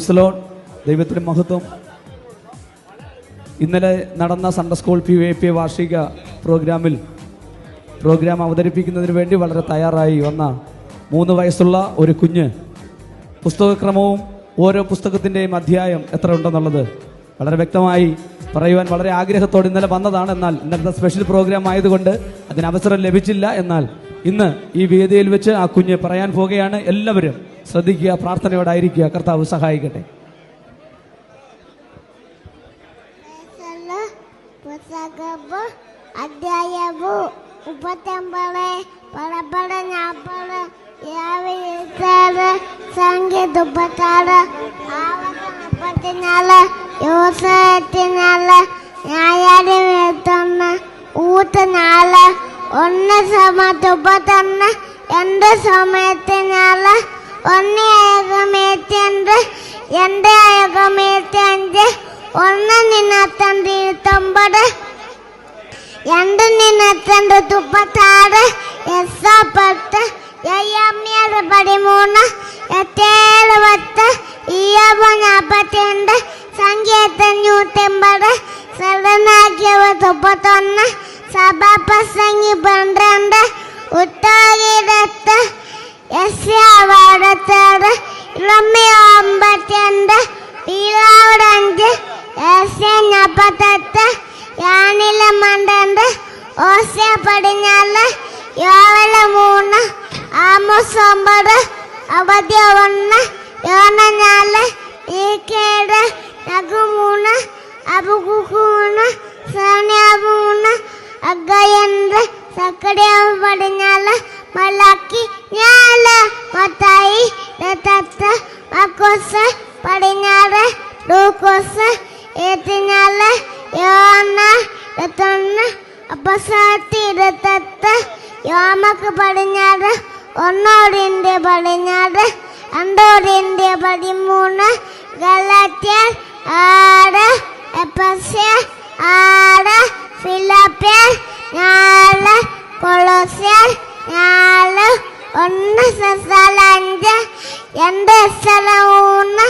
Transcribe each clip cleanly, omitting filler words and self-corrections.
Praise the Lord. ദൈവത്തിന് മഹത്വം. ഇന്നലെ നടന്ന സൺഡേ സ്കൂൾ PYP വാർഷിക പ്രോഗ്രാം അവതരിപ്പിക്കുന്നതിന് വേണ്ടി വളരെ തയ്യാറായി വന്ന 3 വയസ്സുള്ള ഒരു കുഞ്ഞ് പുസ്തകക്രമവും ഓരോ പുസ്തകത്തിൻ്റെയും അധ്യായം എത്ര ഉണ്ടെന്നുള്ളത് വളരെ വ്യക്തമായി പറയുവാൻ വളരെ ആഗ്രഹത്തോടെ ഇന്നലെ വന്നതാണ്. എന്നാൽ ഇന്നത്തെ സ്പെഷ്യൽ പ്രോഗ്രാം ആയതുകൊണ്ട് അതിന് അവസരം ലഭിച്ചില്ല. എന്നാൽ ഇന്ന് ഈ വേദിയിൽ വെച്ച് ആ കുഞ്ഞ് പറയാൻ പോകുകയാണ്. എല്ലാവരും ശ്രദ്ധിക്കുക, പ്രാർത്ഥനയോടായിരിക്കുക. കർത്താവ് സഹായിക്കട്ടെ. അധ്യായവും 39 പടപട 40 സംഖ്യ 36 ആവർത്തനം 34 യോസേഫിനാല് ന്യായാധിപൻ 21 ഊത്ത് 4 1 സമയത്ത് 31 2 സമയത്തിനാല് 1 ഏകമേറ്റുണ്ട് 2 ഏകമേറ്റഞ്ച് 1 നിന്നത്തണ്ട് 29 2 നിന്നത്തണ്ട് 36 എസ്സാ 10 യയമ്യാവ് 13 എത്തേല് 10 ഇയ്യോബ് 42 സംഖ്യ 580 സദനാക്യവ് 31 സഭാപ്രസംഗി 12 ഉത്തരഗീതത്ത് യെശയ്യാവ് 62 ഇരമ്യ 52 പീലാവ് 5 യെശയ്യാ 48 യാനില 12 ഓസിയ 14 യോവൽ 3 ആമോസ് 9 അവദ്യ 1 യോന 4 ഈക്കേട് നഗു 3 അബുക്കുക്ക് 3 സോനിയാവ് 3 അഗയന്ദ് സക്കടിയാവ് 14 മലാക്കി 4 മത്തായി 8 മർക്കോസ് 16 ലൂക്കോസ് 4 യോന 21 അപ്പസ്തലർ 28 യോമക്ക് 16 ഒന്നോടിന്റെ 16 രണ്ടോടിന്റെ 13 ഗലാത്യർ 6 എഫെസ്യർ 6 ഫിലിപ്പിയർ 4 കൊളോസ്യർ 4 1 തെസ്സലോനിക്കർ 5 2 എസ്തർ 3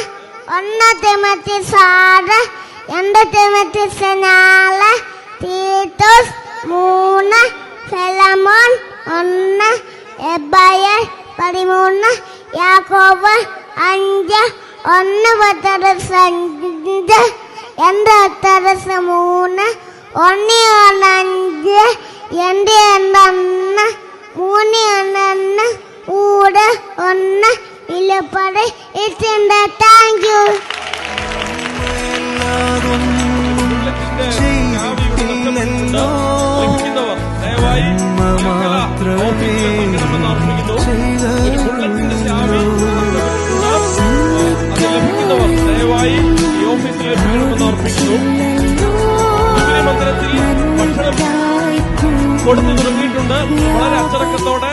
1 തിമോഥെയോസ് 6 2 തിമോഥെയോസ് 4 തീത്തോസ് 3 ഫിലെമോൻ 1 എബ്രായർ 13 യാക്കോബ് 5 1 പത്രോസ് 5 2 പത്രോസ് 3 1 5 2 1 3 1 കൂടെ 1 ഇലപ്പടെ ഇട്ടുണ്ട്. Thank you. ദയവായി ഈ ഓഫീസിലെ പേരൊന്ന് അർപ്പിക്കുന്നു. മന്ദിരത്തിൽ ഭക്ഷണം കൊടുത്തു തുടങ്ങിയിട്ടുണ്ട്. വളരെ അച്ചടക്കത്തോടെ